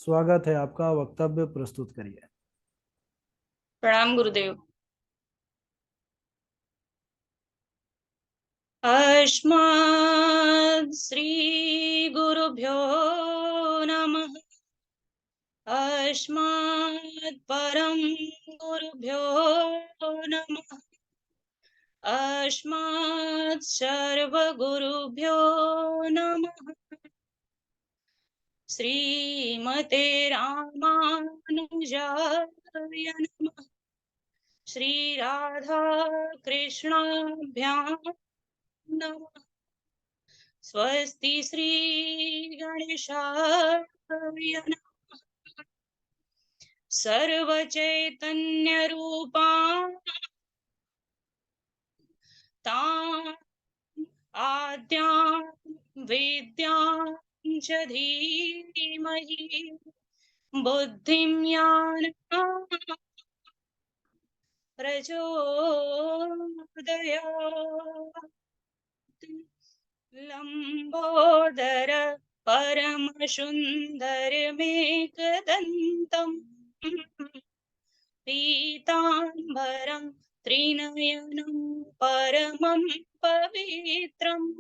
स्वागत है आपका। वक्तव्य प्रस्तुत करिए। प्रणाम गुरुदेव। अस्मद् श्री गुरुभ्यो नमः। अस्मद् परम गुरुभ्यो नमः। अस्मद् सर्व गुरुभ्यो नमः। श्रीमते रामानुजाय नमः। श्री राधा कृष्णाभ्यां नमः। स्वस्ति श्री गणेशाय नमः। सर्वचैतन्य रूपां तां आद्यां विद्यां च धीमहि बुद्धिं ज्ञानं प्रचोदयात्। लंबोदर परमसुन्दरमेकदन्तम् पीताम्बरं त्रिनयनं परमं पवित्रम्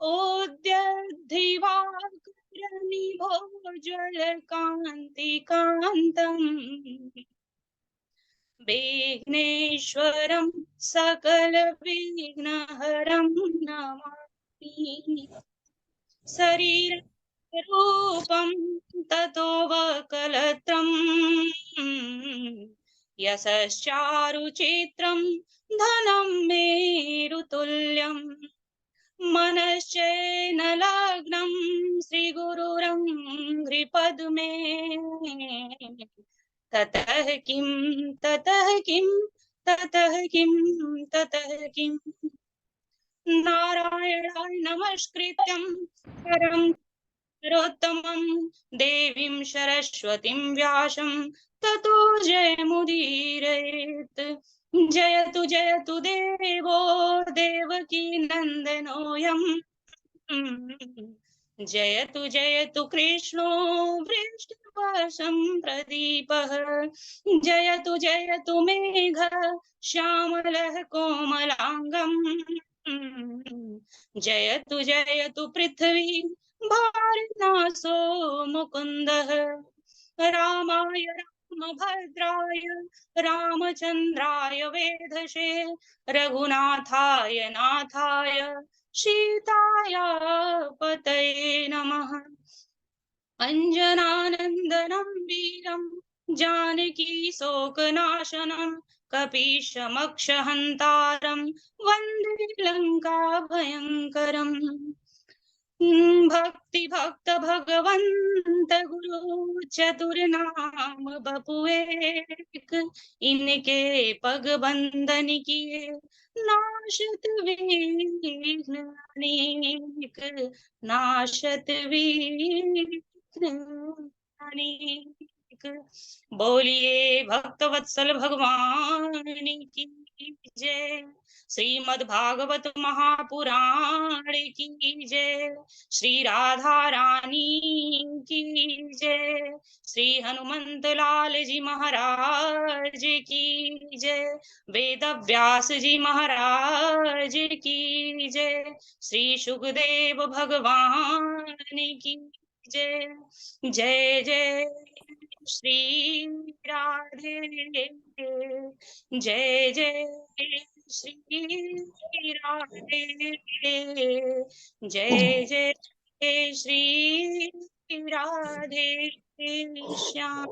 ओद्यद्दिवाकरनिभोज्वलकान्तिकान्तम् विघ्नेश्वरं सकलविघ्नहरं नमामि। शरीररूपं ततो वकलत्रम् यशश्चारुचित्रं धनं मेरुतुल्यम् मनश्चैन लग्नं श्रीगुरुरङ्घ्रिपद्मे ततः किं ततः किं ततः किं ततः किं नारायणाय नमस्कृत्यं परं नरोत्तमं देवीं सरस्वतीं व्यासं ततो जयमुदीरयेत्। जयतु जयतु देवो देवकी नन्दनोऽयम् जयतु जयतु कृष्णो वृषभासं प्रदीपः। जयतु जयतु मेघ श्यामलः कोमलाङ्गम् जयतु जयतु पृथ्वी भारनासो मुकुन्दः। रामाय रामभद्राय रामचन्द्राय वेधसे रघुनाथाय नाथाय सीताया पतये नमः। अञ्जनानन्दनं वीरं जानकी शोकनाशनं कपीशमक्षहन्तारं वन्दे लङ्काभयङ्करम्। भक्ति भक्त भगवंत गुरु चतुर्नाम बपुएक इनके पग बंदन किए नाशत विघ्न अनेक नाशत विघ्न अनेक। बोलिए भक्तवत्सल भगवान की जय। श्रीमद् भागवत महापुराण की जय। श्री राधा रानी की जय। श्री हनुमंत लाल जी महाराज की जय। वेद व्यास जी महाराज की जय। श्री सुखदेव भगवान की जय। जय जय श्री राधे जय जय श्री राधे जय जय श्री राधे श्याम।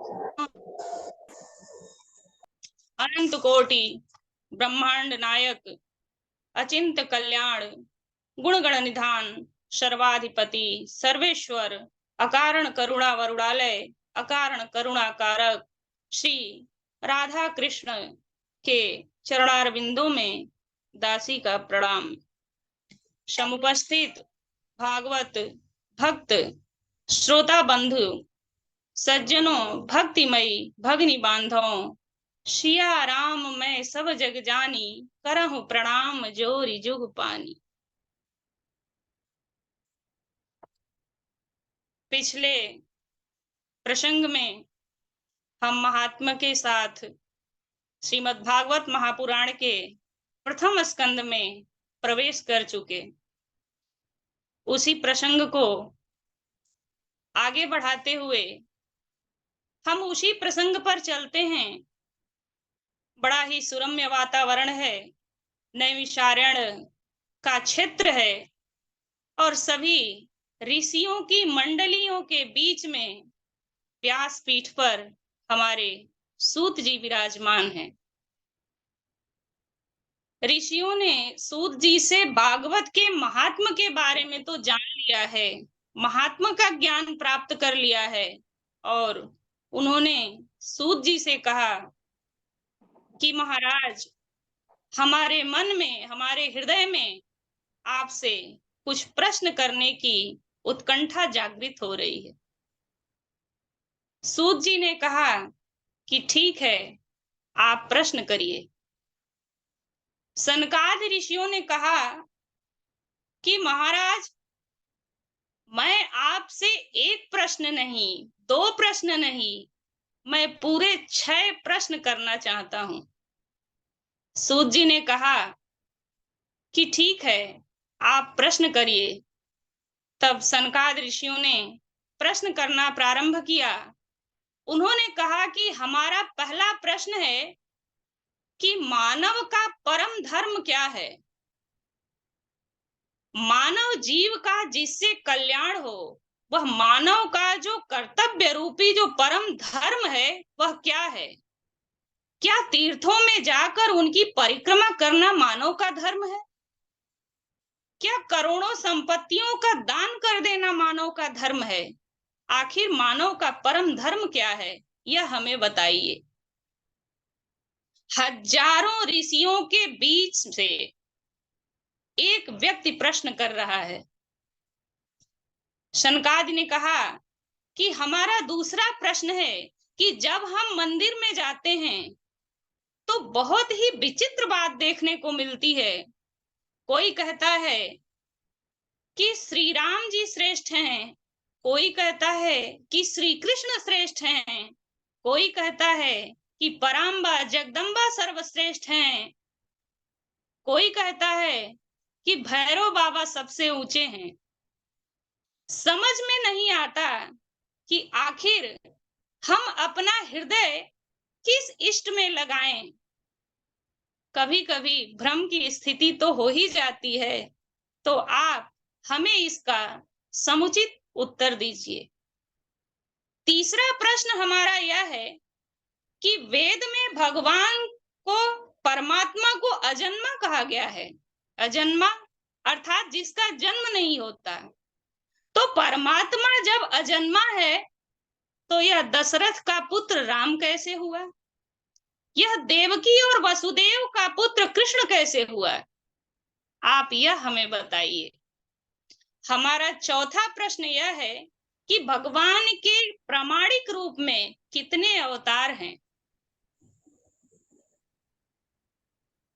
अनंत कोटि ब्रह्मांड नायक अचिंत कल्याण गुणगण निधान सर्वाधिपति सर्वेश्वर अकारण करुणा वरुणालय अकारण करुणा कारक श्री राधा कृष्ण के चरणारविंदों में दासी का प्रणाम। समुपस्थित भागवत भक्त श्रोता बंधु सज्जनों भक्तिमयी भगनी बांधवों सिया राम मैं सब जग जानी करहु प्रणाम जोरी जुग पानी। पिछले प्रसंग में हम महात्मा के साथ श्रीमद् भागवत महापुराण के प्रथम स्कंद में प्रवेश कर चुके। उसी प्रसंग को आगे बढ़ाते हुए हम उसी प्रसंग पर चलते हैं। बड़ा ही सुरम्य वातावरण है, नैमिषारण्य का क्षेत्र है और सभी ऋषियों की मंडलियों के बीच में व्यासपीठ पर हमारे सूत जी विराजमान हैं। ऋषियों ने सूत जी से भागवत के महात्म के बारे में तो जान लिया है, महात्मा का ज्ञान प्राप्त कर लिया है और उन्होंने सूत जी से कहा कि महाराज, हमारे मन में, हमारे हृदय में आपसे कुछ प्रश्न करने की उत्कंठा जागृत हो रही है। सूत जी ने कहा कि ठीक है, आप प्रश्न करिए। सनकादि ऋषियों ने कहा कि महाराज, मैं आपसे एक प्रश्न नहीं, दो प्रश्न नहीं, मैं पूरे 6 प्रश्न करना चाहता हूं। सूत जी ने कहा कि ठीक है, आप प्रश्न करिए। तब सनकादि ऋषियों ने प्रश्न करना प्रारंभ किया। उन्होंने कहा कि हमारा पहला प्रश्न है कि मानव का परम धर्म क्या है? मानव जीव का जिससे कल्याण हो, वह मानव का जो कर्तव्य रूपी जो परम धर्म है वह क्या है? क्या तीर्थों में जाकर उनकी परिक्रमा करना मानव का धर्म है? क्या करोड़ों संपत्तियों का दान कर देना मानव का धर्म है? आखिर मानव का परम धर्म क्या है, यह हमें बताइए। हजारों ऋषियों के बीच से एक व्यक्ति प्रश्न कर रहा है। शनकादि ने कहा कि हमारा दूसरा प्रश्न है कि जब हम मंदिर में जाते हैं तो बहुत ही विचित्र बात देखने को मिलती है। कोई कहता है कि श्री राम जी श्रेष्ठ हैं, कोई कहता है कि श्री कृष्ण श्रेष्ठ हैं, कोई कहता है कि पराम्बा जगदम्बा सर्वश्रेष्ठ हैं, कोई कहता है कि भैरव बाबा सबसे ऊंचे हैं। समझ में नहीं आता कि आखिर हम अपना हृदय किस इष्ट में लगाएं। कभी कभी भ्रम की स्थिति तो हो ही जाती है, तो आप हमें इसका समुचित उत्तर दीजिए। तीसरा प्रश्न हमारा यह है कि वेद में भगवान को, परमात्मा को अजन्मा कहा गया है। अजन्मा अर्थात जिसका जन्म नहीं होता। तो परमात्मा जब अजन्मा है तो यह दशरथ का पुत्र राम कैसे हुआ? यह देवकी और वसुदेव का पुत्र कृष्ण कैसे हुआ? आप यह हमें बताइए। हमारा चौथा प्रश्न यह है कि भगवान के प्रामाणिक रूप में कितने अवतार हैं?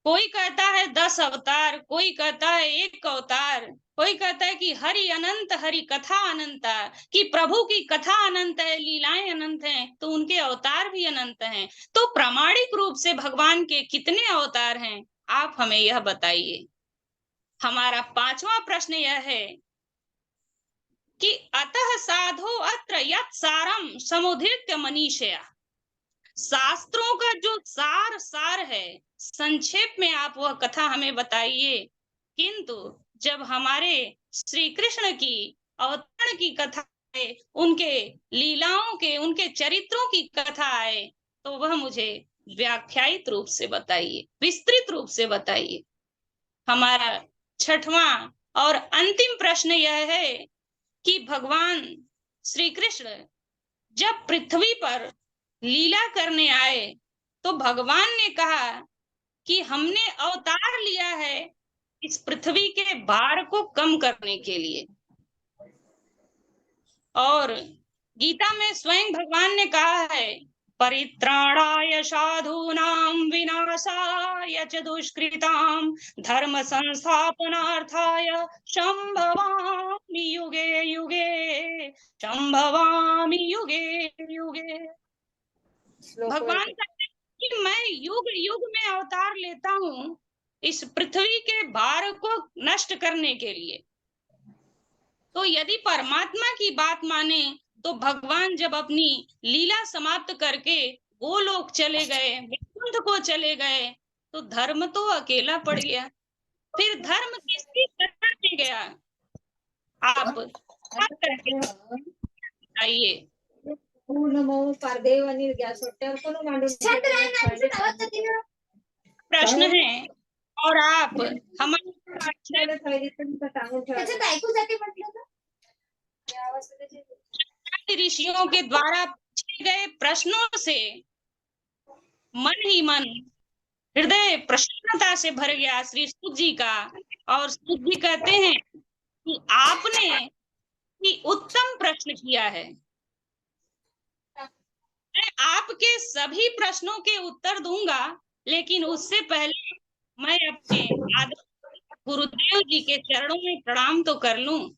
कोई कहता है 10 अवतार, कोई कहता है 1 अवतार, कोई कहता है कि हरि अनंत, हरि कथा अनंत, कि प्रभु की कथा अनंत है, लीलाएं अनंत हैं, तो उनके अवतार भी अनंत हैं। तो प्रामाणिक रूप से भगवान के कितने अवतार हैं, आप हमें यह बताइए। हमारा 5वां प्रश्न यह है कि अतः साधो अत्र यत् सारम समुद्धृत्य मनीषया। शास्त्रों का जो सार है, संक्षेप में आप वह कथा हमें बताइए। किंतु जब हमारे श्री कृष्ण की अवतरण की कथा आए, उनके लीलाओं के, उनके चरित्रों की कथा आए, तो वह मुझे व्याख्यायित रूप से बताइए, विस्तृत रूप से बताइए। हमारा 6वां और अंतिम प्रश्न यह है कि भगवान श्री कृष्ण जब पृथ्वी पर लीला करने आए तो भगवान ने कहा कि हमने अवतार लिया है इस पृथ्वी के भार को कम करने के लिए। और गीता में स्वयं भगवान ने कहा है, परित्राणाय साधूनां विनाशाय च दुष्कृतां धर्म संस्थापनार्थाय संभवामि युगे युगे संभवामि भविष्यामि युगे युगे। भगवान कहते हैं कि मैं युग युग में अवतार लेता हूँ इस पृथ्वी के भार को नष्ट करने के लिए। तो यदि परमात्मा की बात माने तो भगवान जब अपनी लीला समाप्त करके गोलोक चले गए, वैकुंठ को चले गए, तो धर्म तो अकेला पड़ गया। फिर धर्म किसकी शरण में गया? आप क्या करके बताइए। प्रश्न है और आप हमारे ऋषियों के द्वारा पूछे गए प्रश्नों से मन ही मन हृदय प्रसन्नता से भर गया श्री सूत जी का। और सूत जी कहते हैं कि आपने ही उत्तम प्रश्न किया है। मैं आपके सभी प्रश्नों के उत्तर दूंगा, लेकिन उससे पहले मैं अपने आदरणीय गुरुदेव जी के चरणों में प्रणाम तो कर लूं।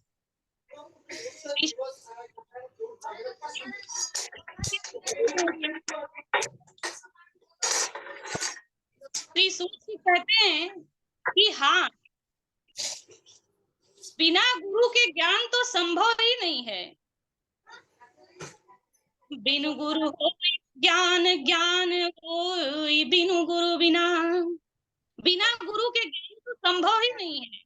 श्री सूत जी कहते हैं कि हाँ, बिना गुरु के ज्ञान तो संभव ही नहीं है। बिनु गुरु होय ज्ञान, ज्ञान होय बिनु गुरु बिना। बिना गुरु के ज्ञान तो संभव ही नहीं है।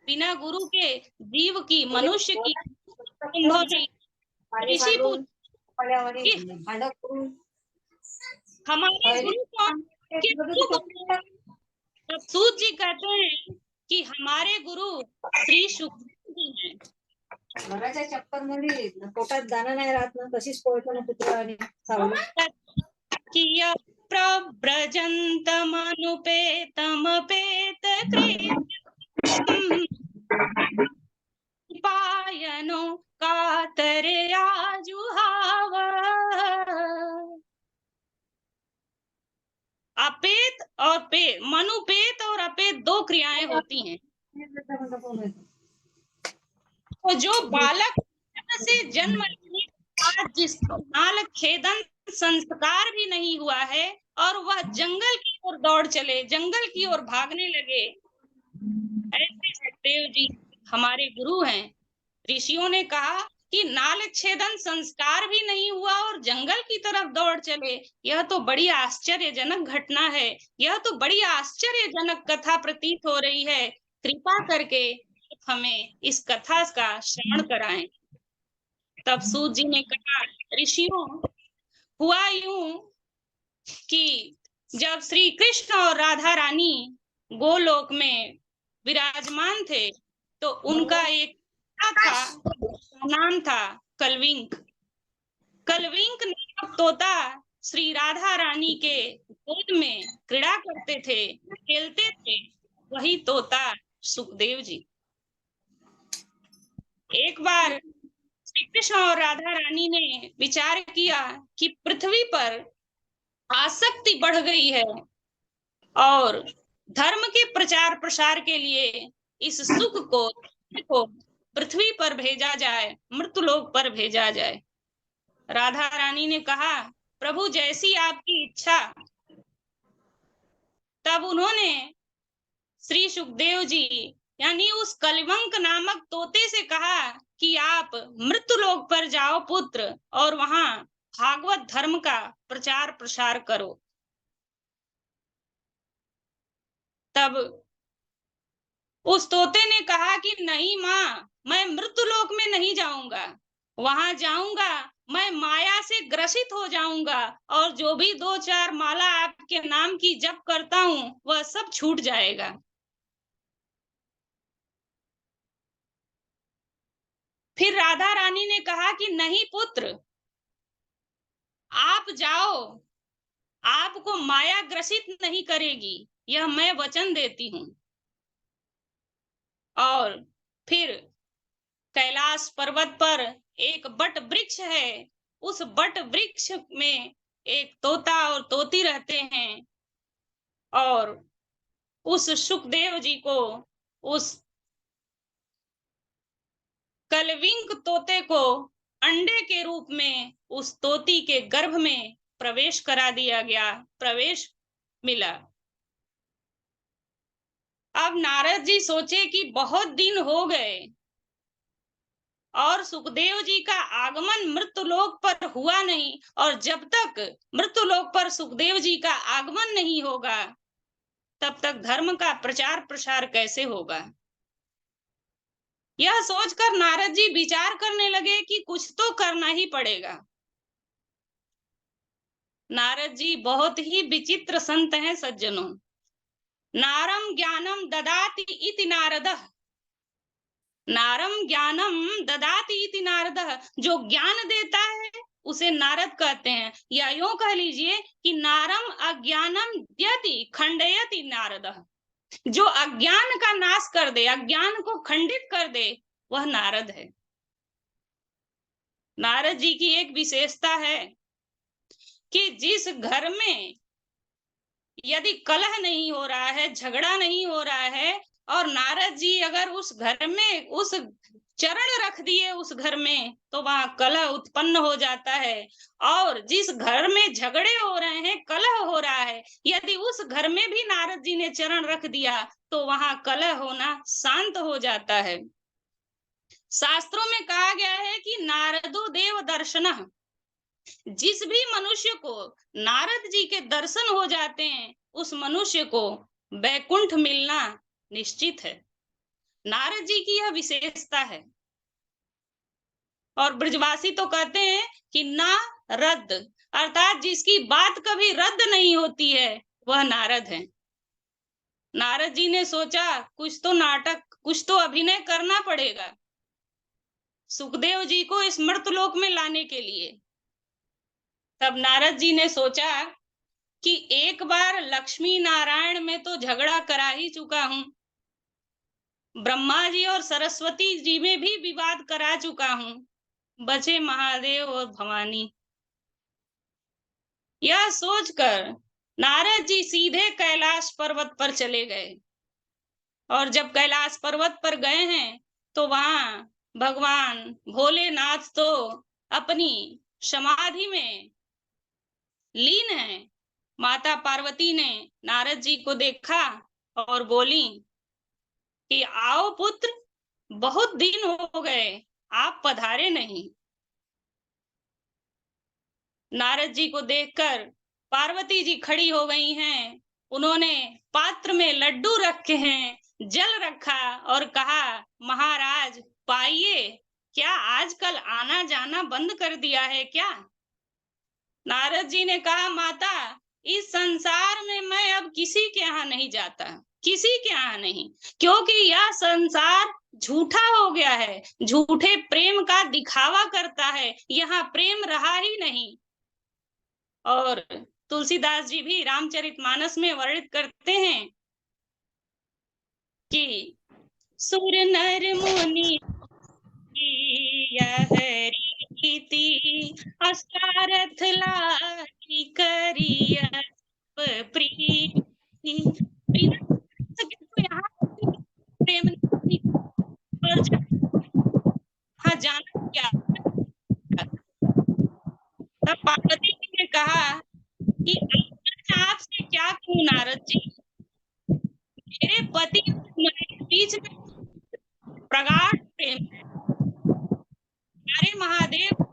बिना गुरु के जीव की, मनुष्य की संभव नहीं। ऋषि हमारे गुरु कौन? सूत जी कहते हैं कि हमारे गुरु श्री सुखदेव जी हैं। मराच्या चक्कर मध्ये पोटात दाणं नाही राहत ना, तशीच पळतो ना कुत्र्याने सावली. किया प्रव्रजन्तमनुपेतमपेत पायनो कातरे आजुहाव। अपेत और पेत, मनुपेत और अपेत दो क्रियाएं होती हैं। तो जो बालक से जन्म आज जिसको नाल खेदन संस्कार भी नहीं हुआ है और वह जंगल की ओर दौड़ चले, जंगल की ओर भागने लगे, ऐसे सुखदेव जी हमारे गुरु हैं। ऋषियों ने कहा कि नाल छेदन संस्कार भी नहीं हुआ और जंगल की तरफ दौड़ चले, यह तो बड़ी आश्चर्यजनक घटना है, यह तो बड़ी आश्चर्यजनक कथा प्रतीत हो रही है। कृपा करके हमें इस कथा का श्रवण कराएं। तब सूत जी ने कहा, ऋषियों, हुआ यूं कि जब श्री कृष्ण और राधा रानी गोलोक में विराजमान थे तो उनका एक था, नाम था कलविंक। कलविंक नामक तोता श्री राधा रानी के गोद में क्रीड़ा करते थे, खेलते थे। वही तोता सुखदेव जी। एक बार श्री कृष्ण और राधा रानी ने विचार किया कि पृथ्वी पर आसक्ति बढ़ गई है और धर्म के प्रचार प्रसार के लिए इस सुख को पृथ्वी पर भेजा जाए, मृत्युलोक पर भेजा जाए। राधा रानी ने कहा, प्रभु जैसी आपकी इच्छा। तब उन्होंने श्री सुखदेव जी यानी उस कलवंक नामक तोते से कहा कि आप मृत्युलोक पर जाओ पुत्र, और वहां भागवत धर्म का प्रचार प्रसार करो। तब उस तोते ने कहा कि नहीं माँ, मैं मृत्युलोक में नहीं जाऊंगा। वहां जाऊंगा मैं माया से ग्रसित हो जाऊंगा और जो भी 2-4 माला आपके नाम की जप करता हूँ वह सब छूट जाएगा। फिर राधा रानी ने कहा कि नहीं पुत्र, आप जाओ, आपको माया ग्रसित नहीं करेगी, यह मैं वचन देती हूँ। और फिर कैलाश पर्वत पर एक बट वृक्ष है, उस बट वृक्ष में एक तोता और तोती रहते हैं और उस सुखदेव जी को उस कलविंक तोते को अंडे के रूप में उस तोती के गर्भ में प्रवेश करा दिया गया, प्रवेश मिला। अब नारद जी सोचे कि बहुत दिन हो गए और सुखदेव जी का आगमन मृत्युलोक पर हुआ नहीं, और जब तक मृत्युलोक पर सुखदेव जी का आगमन नहीं होगा तब तक धर्म का प्रचार प्रसार कैसे होगा। यह सोचकर नारद जी विचार करने लगे कि कुछ तो करना ही पड़ेगा। नारद जी बहुत ही विचित्र संत हैं सज्जनों। नारम ज्ञानम ददाति इति नारदः, नारम ज्ञानम ददाति इति नारदः, जो ज्ञान देता है उसे नारद कहते हैं। या यूं कह लीजिए कि नारम अज्ञानम द्यति खंडयति नारदः, जो अज्ञान का नाश कर दे, अज्ञान को खंडित कर दे, वह नारद है। नारद जी की एक विशेषता है कि जिस घर में यदि कलह नहीं हो रहा है, झगड़ा नहीं हो रहा है, और नारद जी अगर उस घर में उस चरण रख दिए उस घर में, तो वहां कलह उत्पन्न हो जाता है। और जिस घर में झगड़े हो रहे हैं, कलह हो रहा है, यदि उस घर में भी नारद जी ने चरण रख दिया तो वहां कलह होना शांत हो जाता है। शास्त्रों में कहा गया है कि नारदो देव दर्शनः, जिस भी मनुष्य को नारद जी के दर्शन हो जाते हैं उस मनुष्य को वैकुंठ मिलना निश्चित है। नारद जी की यह विशेषता है। और ब्रजवासी तो कहते हैं कि ना रद्द, अर्थात जिसकी बात कभी रद्द नहीं होती है वह नारद है। नारद जी ने सोचा कुछ तो नाटक, कुछ तो अभिनय करना पड़ेगा सुखदेव जी को इस मर्त्यलोक में लाने के लिए। तब नारद जी ने सोचा कि एक बार लक्ष्मी नारायण में तो झगड़ा करा ही चुका हूं, ब्रह्मा जी और सरस्वती जी में भी विवाद करा चुका हूं, बचे महादेव और भवानी। यह सोचकर नारद जी सीधे कैलाश पर्वत पर चले गए। और जब कैलाश पर्वत पर गए हैं तो वहां भगवान भोलेनाथ तो अपनी समाधि में लीन है। माता पार्वती ने नारद जी को देखा और बोली कि आओ पुत्र, बहुत दिन हो गए, आप पधारे नहीं। नारद जी को देखकर पार्वती जी खड़ी हो गई हैं। उन्होंने पात्र में लड्डू रखे हैं, जल रखा और कहा, महाराज पाइए, क्या आजकल आना जाना बंद कर दिया है क्या? नारद जी ने कहा, माता इस संसार में मैं अब किसी के यहाँ नहीं जाता, किसी के यहाँ नहीं, क्योंकि यह संसार झूठा हो गया है, झूठे प्रेम का दिखावा करता है, यहाँ प्रेम रहा ही नहीं। और तुलसीदास जी भी रामचरितमानस में वर्णित करते हैं कि सुर नर मुनि यह रीति असारथ लागी करिया प्रीति। यहाँ प्रेम नहीं, और हाँ जाना क्या। तब पार्वती जी ने कहा कि आपसे क्या कहूं नारद जी, मेरे पति मेरे बीच में प्रगाढ़ प्रेम है। हमारे महादेव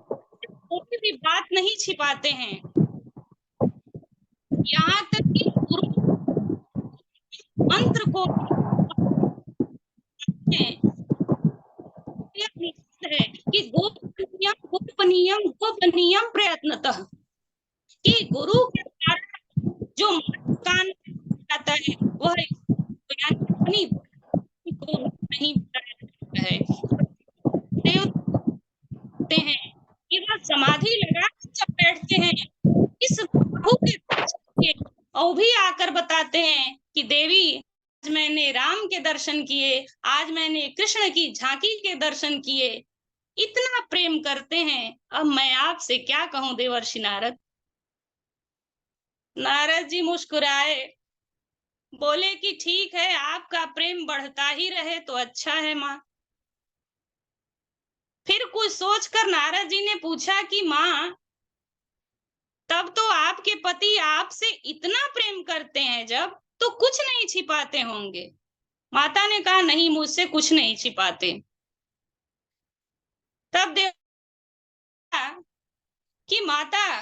कोई भी बात नहीं छिपाते हैं, यहाँ तक कि गुरु मंत्र को है कि गोपनीयम गोपनीयम प्रयत्नतः, कि गुरु के द्वारा जो कान आता है वह नहीं है। देवते हैं कि वह समाधि लगा जब बैठते हैं इस प्रभु के, और भी आकर बताते हैं कि देवी आज मैंने राम के दर्शन किए, आज मैंने कृष्ण की झांकी के दर्शन किए, इतना प्रेम करते हैं, अब मैं आपसे क्या कहूं देवर्षि नारद। नारद जी मुस्कुराए, बोले कि ठीक है, आपका प्रेम बढ़ता ही रहे तो अच्छा है माँ। फिर कुछ सोचकर नारद जी ने पूछा कि माँ, तब तो आपके पति आपसे इतना प्रेम करते हैं, जब तो कुछ नहीं छिपाते होंगे। माता ने कहा, नहीं, मुझसे कुछ नहीं छिपाते। तब देखा कि माता,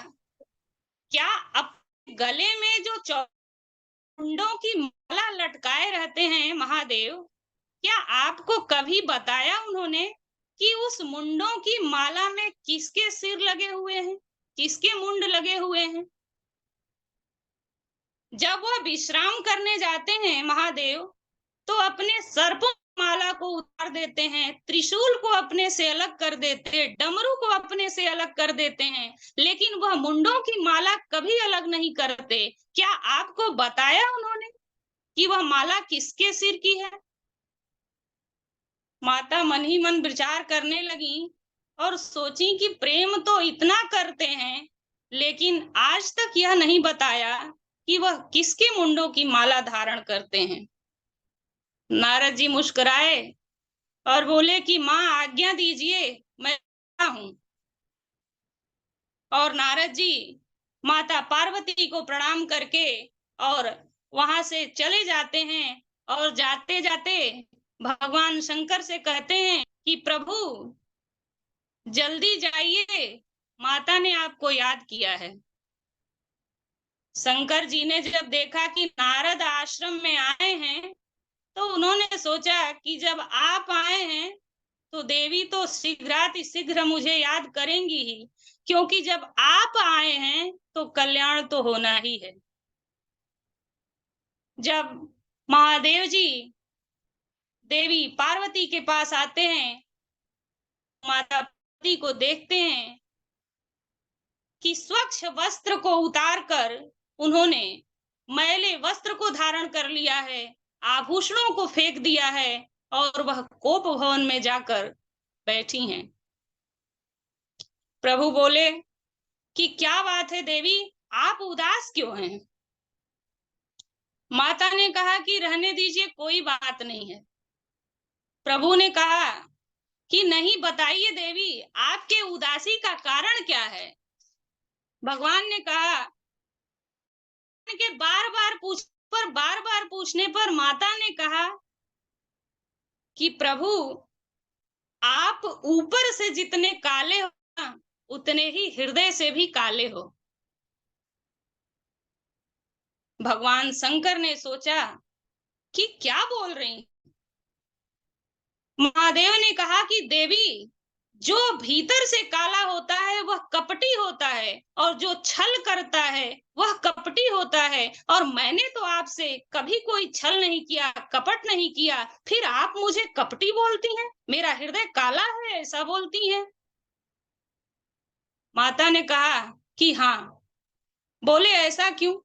क्या अपने गले में जो मुंडों की माला लटकाए रहते हैं महादेव, क्या आपको कभी बताया उन्होंने कि उस मुंडों की माला में किसके सिर लगे हुए हैं, किसके मुंड लगे हुए हैं? जब वह विश्राम करने जाते हैं महादेव, तो अपने सर्पों की माला को उतार देते हैं, त्रिशूल को अपने से अलग कर देते हैं, डमरू को अपने से अलग कर देते हैं, लेकिन वह मुंडों की माला कभी अलग नहीं करते। क्या आपको बताया उन्होंने कि वह माला किसके सिर की है? माता मन ही मन विचार करने लगी और सोची कि प्रेम तो इतना करते हैं, लेकिन आज तक यह नहीं बताया कि वह किसके मुंडों की माला धारण करते हैं। नारद जी मुस्कुराए और बोले कि माँ, आज्ञा दीजिए, मैं हूं। और नारद जी माता पार्वती को प्रणाम करके और वहां से चले जाते हैं, और जाते जाते भगवान शंकर से कहते हैं कि प्रभु जल्दी जाइए, माता ने आपको याद किया है। शंकर जी ने जब देखा कि नारद आश्रम में आए हैं, तो उन्होंने सोचा कि जब आप आए हैं तो देवी तो शीघ्राति शीघ्र मुझे याद करेंगी ही, क्योंकि जब आप आए हैं तो कल्याण तो होना ही है। जब महादेव जी देवी पार्वती के पास आते हैं, माता पार्वती को देखते हैं कि स्वच्छ वस्त्र को उतारकर उन्होंने मैले वस्त्र को धारण कर लिया है, आभूषणों को फेंक दिया है, और वह कोप भवन में जाकर बैठी हैं। प्रभु बोले कि क्या बात है देवी, आप उदास क्यों हैं? माता ने कहा कि रहने दीजिए, कोई बात नहीं है। प्रभु ने कहा कि नहीं, बताइए देवी, आपके उदासी का कारण क्या है? भगवान ने कहा कि बार बार पूछने पर माता ने कहा कि प्रभु, आप ऊपर से जितने काले हो ना, उतने ही हृदय से भी काले हो। भगवान शंकर ने सोचा कि क्या बोल रही। महादेव ने कहा कि देवी, जो भीतर से काला होता है वह कपटी होता है, और जो छल करता है वह कपटी होता है, और मैंने तो आपसे कभी कोई छल नहीं किया, कपट नहीं किया, फिर आप मुझे कपटी बोलती हैं, मेरा हृदय काला है ऐसा बोलती हैं। माता ने कहा कि हाँ। बोले ऐसा क्यों?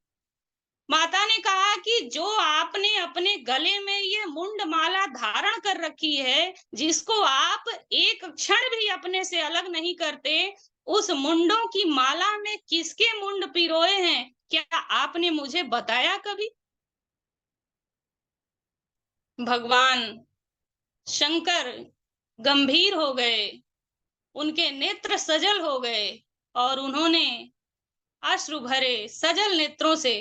माता ने कहा कि जो आपने अपने गले में ये मुंड माला धारण कर रखी है, जिसको आप एक क्षण भी अपने से अलग नहीं करते, उस मुंडों की माला में किसके मुंड पिरोए हैं, क्या आपने मुझे बताया कभी? भगवान शंकर गंभीर हो गए, उनके नेत्र सजल हो गए, और उन्होंने अश्रु भरे सजल नेत्रों से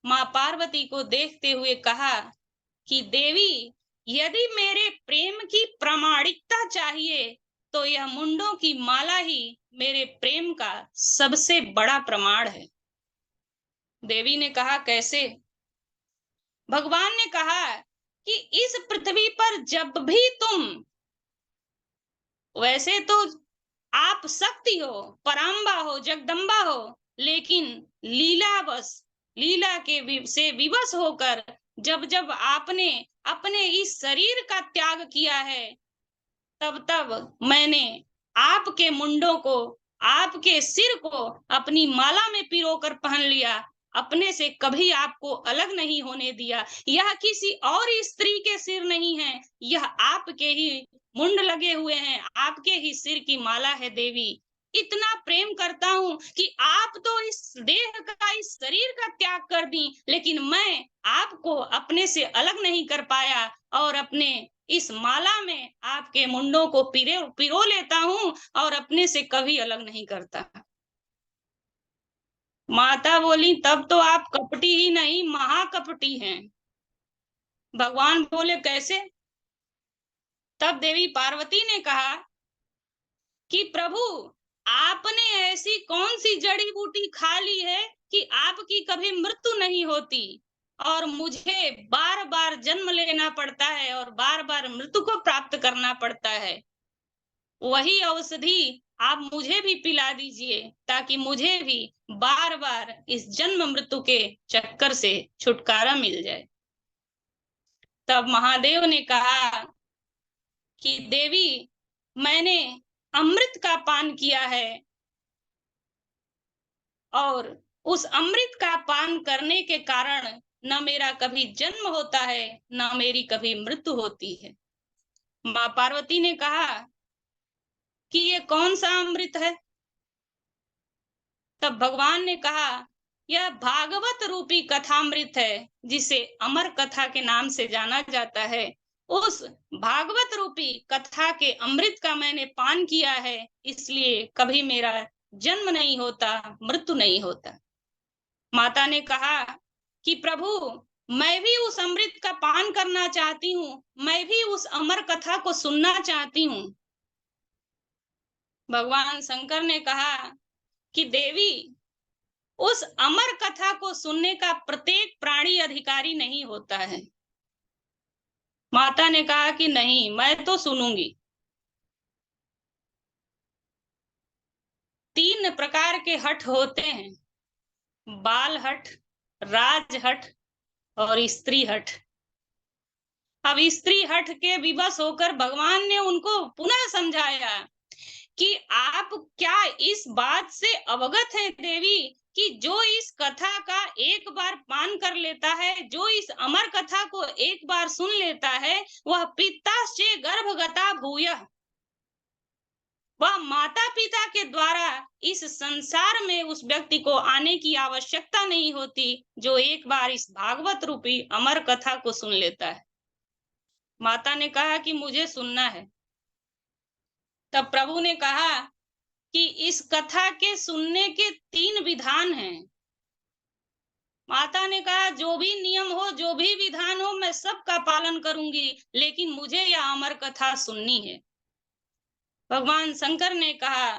माँ पार्वती को देखते हुए कहा कि देवी, यदि मेरे प्रेम की प्रामाणिकता चाहिए, तो यह मुंडों की माला ही मेरे प्रेम का सबसे बड़ा प्रमाण है। देवी ने कहा, कैसे? भगवान ने कहा कि इस पृथ्वी पर जब भी तुम, वैसे तो आप शक्ति हो, पराम्बा हो, जगदम्बा हो, लेकिन लीला के से विवश होकर जब जब आपने अपने इस शरीर का त्याग किया है, तब तब मैंने आपके मुंडों को, आपके सिर को अपनी माला में पिरोकर पहन लिया, अपने से कभी आपको अलग नहीं होने दिया। यह किसी और स्त्री के सिर नहीं है, यह आपके ही मुंड लगे हुए हैं, आपके ही सिर की माला है देवी। इतना प्रेम करता हूं कि आप तो इस देह का, इस शरीर का त्याग कर दी, लेकिन मैं आपको अपने से अलग नहीं कर पाया, और अपने इस माला में आपके मुंडों को पिरो लेता हूँ और अपने से कभी अलग नहीं करता। माता बोली, तब तो आप कपटी ही नहीं महाकपटी हैं। भगवान बोले, कैसे? तब देवी पार्वती ने कहा कि प्रभु, आपने ऐसी कौन सी जड़ी बूटी खा ली है कि आपकी कभी मृत्यु नहीं होती और मुझे बार बार जन्म लेना पड़ता है और बार बार मृत्यु को प्राप्त करना पड़ता है। वही औषधि आप मुझे भी पिला दीजिए ताकि मुझे भी बार बार इस जन्म मृत्यु के चक्कर से छुटकारा मिल जाए। तब महादेव ने कहा कि देवी, मैंने अमृत का पान किया है और उस अमृत का पान करने के कारण न मेरा कभी जन्म होता है न मेरी कभी मृत्यु होती है। माँ पार्वती ने कहा कि ये कौन सा अमृत है? तब भगवान ने कहा, यह भागवत रूपी कथामृत है, जिसे अमर कथा के नाम से जाना जाता है। उस भागवत रूपी कथा के अमृत का मैंने पान किया है, इसलिए कभी मेरा जन्म नहीं होता, मृत्यु नहीं होता। माता ने कहा कि प्रभु, मैं भी उस अमृत का पान करना चाहती हूँ, मैं भी उस अमर कथा को सुनना चाहती हूँ। भगवान शंकर ने कहा कि देवी, उस अमर कथा को सुनने का प्रत्येक प्राणी अधिकारी नहीं होता है। माता ने कहा कि नहीं, मैं तो सुनूंगी। 3 प्रकार के हठ होते हैं, बाल हठ, राज हठ और स्त्री हठ। अब स्त्री हठ के विवश होकर भगवान ने उनको पुनः समझाया कि आप क्या इस बात से अवगत हैं देवी कि जो इस कथा का एक बार पान कर लेता है, जो इस अमर कथा को एक बार सुन लेता है, वह पिताश्चे गर्भगता भूयः, वह माता पिता के द्वारा इस संसार में उस व्यक्ति को आने की आवश्यकता नहीं होती, जो एक बार इस भागवत रूपी अमर कथा को सुन लेता है। माता ने कहा कि मुझे सुनना है। तब प्रभु ने कहा कि इस कथा के सुनने के 3 विधान हैं। माता ने कहा, जो भी नियम हो, जो भी विधान हो, मैं सबका पालन करूंगी, लेकिन मुझे यह अमर कथा सुननी है। भगवान शंकर ने कहा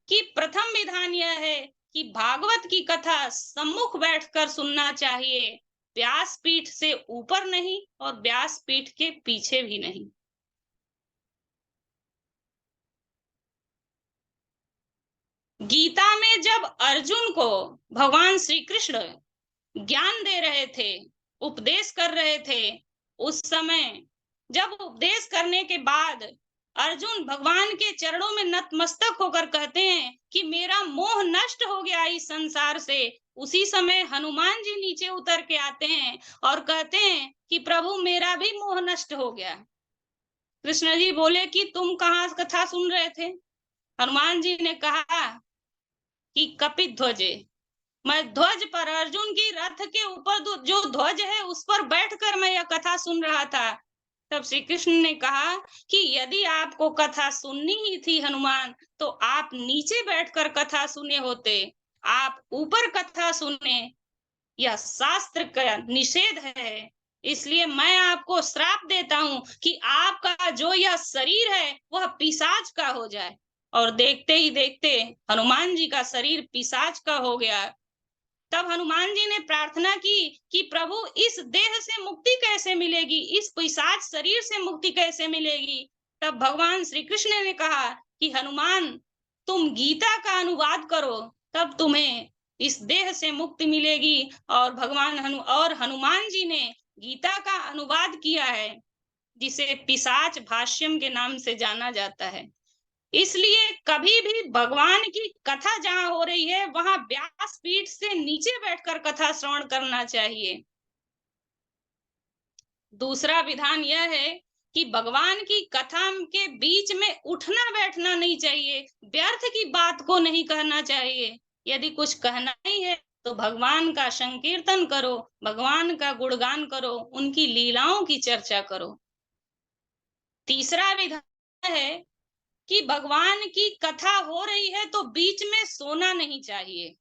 कि प्रथम विधान यह है कि भागवत की कथा सम्मुख बैठकर सुनना चाहिए, व्यासपीठ से ऊपर नहीं और व्यासपीठ के पीछे भी नहीं। गीता में जब अर्जुन को भगवान श्री कृष्ण ज्ञान दे रहे थे, उपदेश कर रहे थे, उस समय जब उपदेश करने के बाद अर्जुन भगवान के चरणों में नतमस्तक होकर कहते हैं कि मेरा मोह नष्ट हो गया इस संसार से, उसी समय हनुमान जी नीचे उतर के आते हैं और कहते हैं कि प्रभु, मेरा भी मोह नष्ट हो गया। कृष्ण जी बोले कि तुम कहाँ कथा सुन रहे थे? हनुमान जी ने कहा कि कपित ध्वजे, मैं ध्वज पर, अर्जुन की रथ के ऊपर जो ध्वज है उस पर बैठकर मैं यह कथा सुन रहा था। तब श्री कृष्ण ने कहा कि यदि आपको कथा सुननी ही थी हनुमान, तो आप नीचे बैठकर कथा सुने होते, आप ऊपर कथा सुने, यह शास्त्र का निषेध है। इसलिए मैं आपको श्राप देता हूं कि आपका जो यह शरीर है वह पिशाच का हो जाए। और देखते ही देखते हनुमान जी का शरीर पिशाच का हो गया। तब हनुमान जी ने प्रार्थना की कि प्रभु, इस देह से मुक्ति कैसे मिलेगी, इस पिशाच शरीर से मुक्ति कैसे मिलेगी? तब भगवान श्री कृष्ण ने कहा कि हनुमान, तुम गीता का अनुवाद करो, तब तुम्हें इस देह से मुक्ति मिलेगी। और हनुमान जी ने गीता का अनुवाद किया है, जिसे पिशाच भाष्यम के नाम से जाना जाता है। इसलिए कभी भी भगवान की कथा जहां हो रही है, वहां व्यासपीठ से नीचे बैठकर कथा श्रवण करना चाहिए। दूसरा विधान यह है कि भगवान की कथा के बीच में उठना बैठना नहीं चाहिए, व्यर्थ की बात को नहीं कहना चाहिए। यदि कुछ कहना ही है तो भगवान का संकीर्तन करो, भगवान का गुणगान करो, उनकी लीलाओं की चर्चा करो। तीसरा विधान है कि भगवान की कथा हो रही है तो बीच में सोना नहीं चाहिए,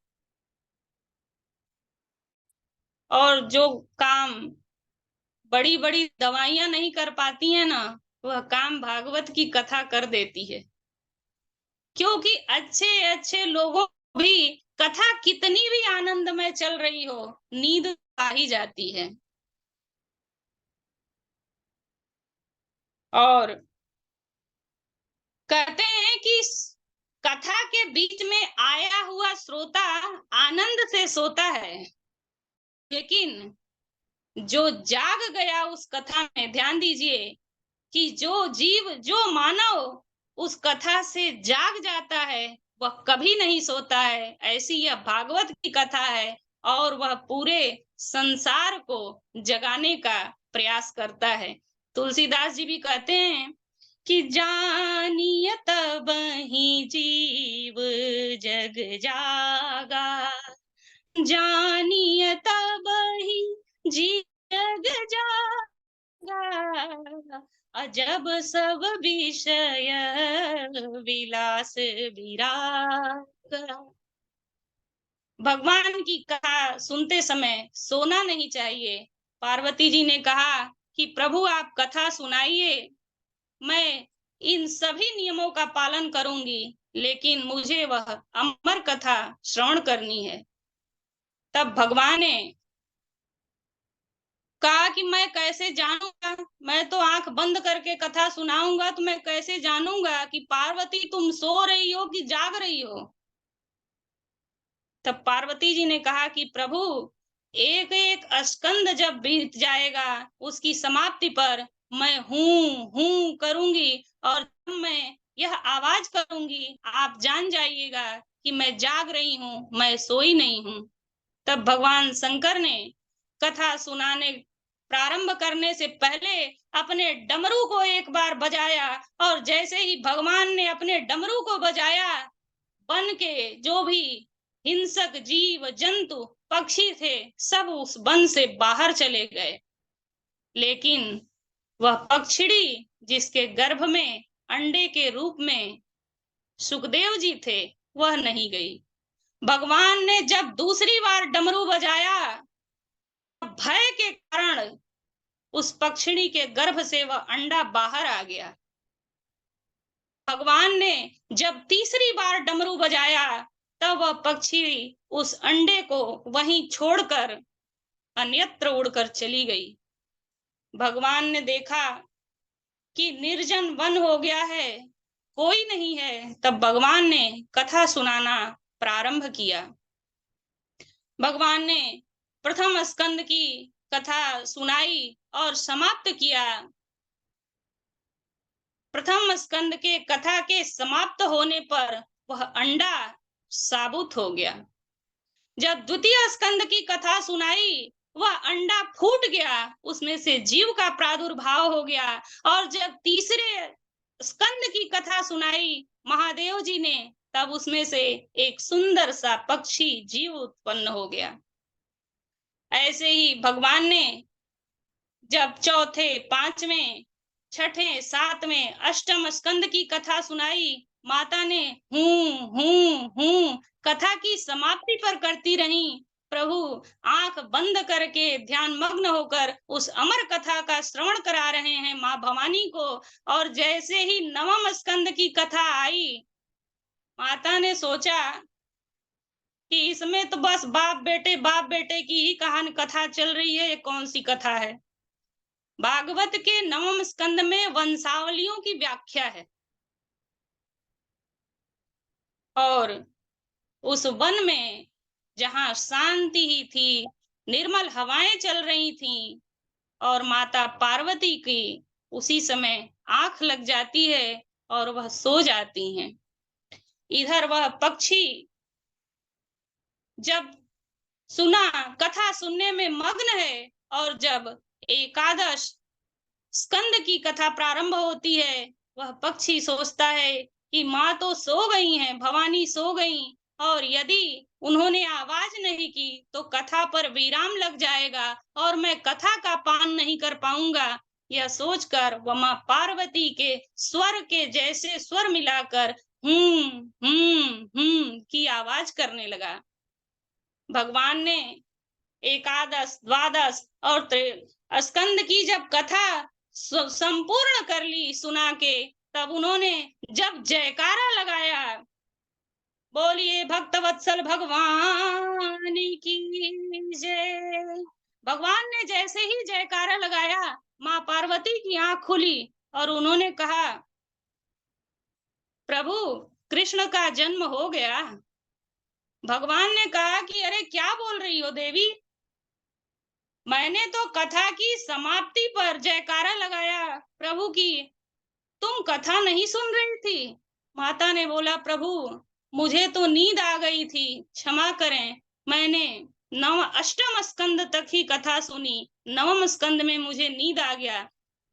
और जो काम बड़ी बड़ी दवाइयां नहीं कर पाती है ना, वह काम भागवत की कथा कर देती है। क्योंकि अच्छे अच्छे लोगों को भी कथा कितनी भी आनंदमय चल रही हो, नींद आ ही जाती है। और कहते हैं कि कथा के बीच में आया हुआ श्रोता आनंद से सोता है, लेकिन जो जाग गया उस कथा में, ध्यान दीजिए कि जो जीव, जो मानव उस कथा से जाग जाता है वह कभी नहीं सोता है। ऐसी यह भागवत की कथा है, और वह पूरे संसार को जगाने का प्रयास करता है। तुलसीदास जी भी कहते हैं कि जानिय तब ही जीव जग जागा, जानिय तब ही जीव जग जागा, अजब सब विषय विलास विरागा। भगवान की कथा सुनते समय सोना नहीं चाहिए। पार्वती जी ने कहा कि प्रभु आप कथा सुनाइए, मैं इन सभी नियमों का पालन करूंगी, लेकिन मुझे वह अमर कथा श्रवण करनी है। तब भगवान ने कहा कि मैं कैसे जानूंगा, मैं तो आंख बंद करके कथा सुनाऊंगा, तो मैं कैसे जानूंगा कि पार्वती तुम सो रही हो कि जाग रही हो। तब पार्वती जी ने कहा कि प्रभु एक एक स्कंद जब बीत जाएगा, उसकी समाप्ति पर मैं हूं करूंगी, और जब मैं यह आवाज करूंगी आप जान जाइएगा कि मैं जाग रही हूँ, मैं सोई नहीं हूँ। तब भगवान शंकर ने कथा सुनाने प्रारंभ करने से पहले अपने डमरू को एक बार बजाया, और जैसे ही भगवान ने अपने डमरू को बजाया, वन के जो भी हिंसक जीव जंतु पक्षी थे सब उस वन से बाहर चले गए, लेकिन वह पक्षिणी जिसके गर्भ में अंडे के रूप में सुखदेव जी थे वह नहीं गई। भगवान ने जब दूसरी बार डमरू बजाया, भय के कारण उस पक्षिणी के गर्भ से वह अंडा बाहर आ गया। भगवान ने जब तीसरी बार डमरू बजाया, तब वह पक्षी उस अंडे को वहीं छोड़कर अन्यत्र उड़कर चली गई। भगवान ने देखा कि निर्जन वन हो गया है, कोई नहीं है। तब भगवान ने कथा सुनाना प्रारंभ किया। भगवान ने प्रथम स्कंद की कथा सुनाई और समाप्त किया। प्रथम स्कंद के कथा के समाप्त होने पर वह अंडा साबुत हो गया। जब द्वितीय स्कंद की कथा सुनाई, वह अंडा फूट गया, उसमें से जीव का प्रादुर्भाव हो गया। और जब तीसरे स्कंद की कथा सुनाई महादेव जी ने, तब उसमें से एक सुंदर सा पक्षी जीव उत्पन्न हो गया। ऐसे ही भगवान ने जब चौथे, पांचवें, छठे, सातवें, अष्टम स्कंद की कथा सुनाई, माता ने हूं कथा की समाप्ति पर करती रही। प्रभु आंख बंद करके ध्यान मग्न होकर उस अमर कथा का श्रवण करा रहे हैं माँ भवानी को। और जैसे ही नवम स्कंद की कथा आई, माता ने सोचा कि इसमें तो बस बाप बेटे की ही कहानी कथा चल रही है, ये कौन सी कथा है। भागवत के नवम स्कंद में वंशावलियों की व्याख्या है, और उस वन में जहां शांति ही थी, निर्मल हवाएं चल रही थीं, और माता पार्वती की उसी समय आंख लग जाती है और वह सो जाती हैं। इधर वह पक्षी जब सुना, कथा सुनने में मग्न है, और जब एकादश स्कंद की कथा प्रारंभ होती है, वह पक्षी सोचता है कि माँ तो सो गई हैं, भवानी सो गई, और यदि उन्होंने आवाज नहीं की तो कथा पर विराम लग जाएगा और मैं कथा का पान नहीं कर पाऊंगा। यह सोचकर वह माँ पार्वती के स्वर के जैसे स्वर मिलाकर की आवाज करने लगा। भगवान ने एकादश, द्वादश और स्कंद की जब कथा संपूर्ण कर ली सुना के, तब उन्होंने जब जयकारा लगाया, बोलिए भक्तवत्सल भगवान की जय। भगवान ने जैसे ही जयकारा लगाया, माँ पार्वती की आंख खुली और उन्होंने कहा, प्रभु कृष्ण का जन्म हो गया। भगवान ने कहा कि अरे क्या बोल रही हो देवी, मैंने तो कथा की समाप्ति पर जयकारा लगाया प्रभु की, तुम कथा नहीं सुन रही थी। माता ने बोला, प्रभु मुझे तो नींद आ गई थी, क्षमा करें, मैंने अष्टम स्कंद तक ही कथा सुनी, नवम स्कंद में मुझे नींद आ गया।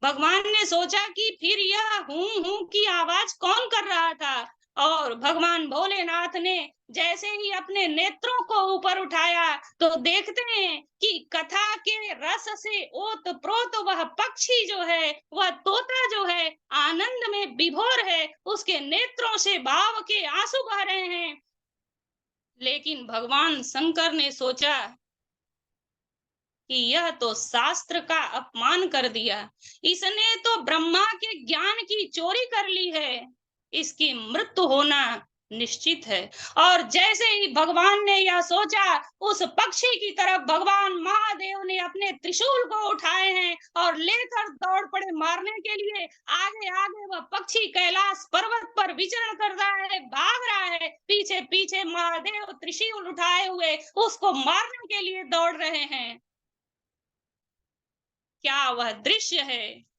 भगवान ने सोचा कि फिर यह हूं की आवाज कौन कर रहा था, और भगवान भोलेनाथ ने जैसे ही अपने नेत्रों को ऊपर उठाया तो देखते हैं कि कथा के रस से ओत प्रोत वह पक्षी जो है, वह तोता जो है, आनंद में विभोर है, उसके नेत्रों से भाव के आंसू बह रहे हैं। लेकिन भगवान शंकर ने सोचा कि यह तो शास्त्र का अपमान कर दिया, इसने तो ब्रह्मा के ज्ञान की चोरी कर ली है, इसकी मृत्यु होना निश्चित है। और जैसे ही भगवान ने यह सोचा, उस पक्षी की तरफ भगवान महादेव ने अपने त्रिशूल को उठाए हैं और लेकर दौड़ पड़े मारने के लिए। आगे आगे वह पक्षी कैलाश पर्वत पर विचरण कर रहा है, भाग रहा है, पीछे पीछे महादेव त्रिशूल उठाए हुए उसको मारने के लिए दौड़ रहे हैं। क्या वह दृश्य है